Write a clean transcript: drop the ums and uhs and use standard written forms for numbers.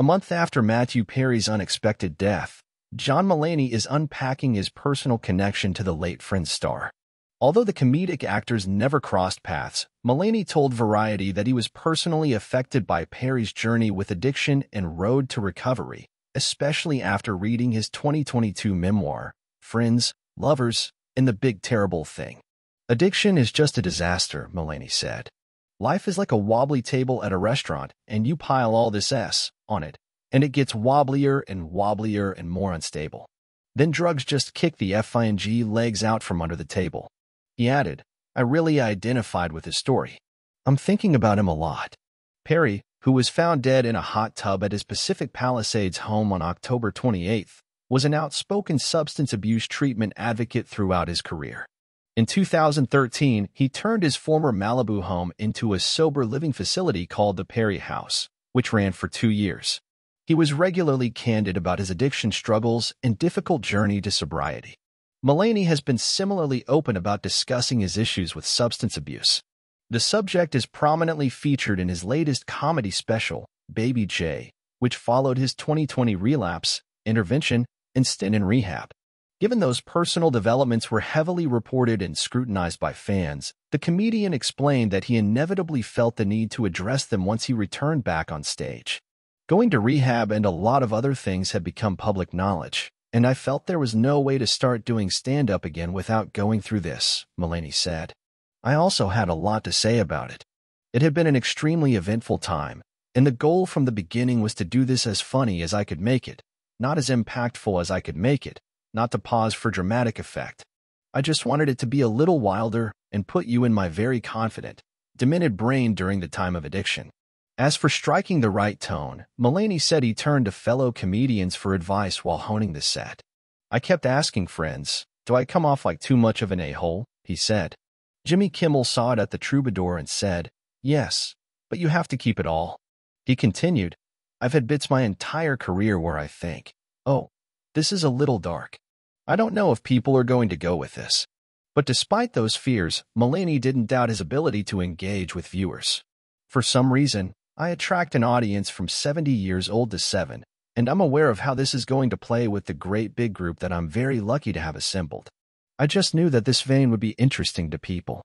month after Matthew Perry's unexpected death, John Mulaney is unpacking his personal connection to the late Friends star. Although the comedic actors never crossed paths, Mulaney told Variety that he was personally affected by Perry's journey with addiction and road to recovery, especially after reading his 2022 memoir, Friends, Lovers, and the Big Terrible Thing. Addiction is just a disaster, Mulaney said. Life is like a wobbly table at a restaurant, and you pile all this S on it, and it gets wobblier and more unstable. Then drugs just kick the FING legs out from under the table. He added, I really identified with his story. I'm thinking about him a lot. Perry, who was found dead in a hot tub at his Pacific Palisades home on October 28, was an outspoken substance abuse treatment advocate throughout his career. In 2013, he turned his former Malibu home into a sober living facility called the Perry House, which ran for 2 years. He was regularly candid about his addiction struggles and difficult journey to sobriety. Mulaney has been similarly open about discussing his issues with substance abuse. The subject is prominently featured in his latest comedy special, Baby J, which followed his 2020 relapse, intervention, and stint in rehab. Given those personal developments were heavily reported and scrutinized by fans, the comedian explained that he inevitably felt the need to address them once he returned back on stage. Going to rehab and a lot of other things had become public knowledge, and I felt there was no way to start doing stand-up again without going through this, Mulaney said. I also had a lot to say about it. It had been an extremely eventful time, and the goal from the beginning was to do this as funny as I could make it, not as impactful as I could make it, not to pause for dramatic effect. I just wanted it to be a little wilder and put you in my very confident, demented brain during the time of addiction. As for striking the right tone, Mulaney said he turned to fellow comedians for advice while honing the set. I kept asking friends, do I come off like too much of an a-hole? He said. Jimmy Kimmel saw it at the Troubadour and said, yes, but you have to keep it all. He continued, I've had bits my entire career where I think, oh, this is a little dark. I don't know if people are going to go with this. But despite those fears, Mulaney didn't doubt his ability to engage with viewers. For some reason, I attract an audience from 70 years old to 7, and I'm aware of how this is going to play with the great big group that I'm very lucky to have assembled. I just knew that this vein would be interesting to people.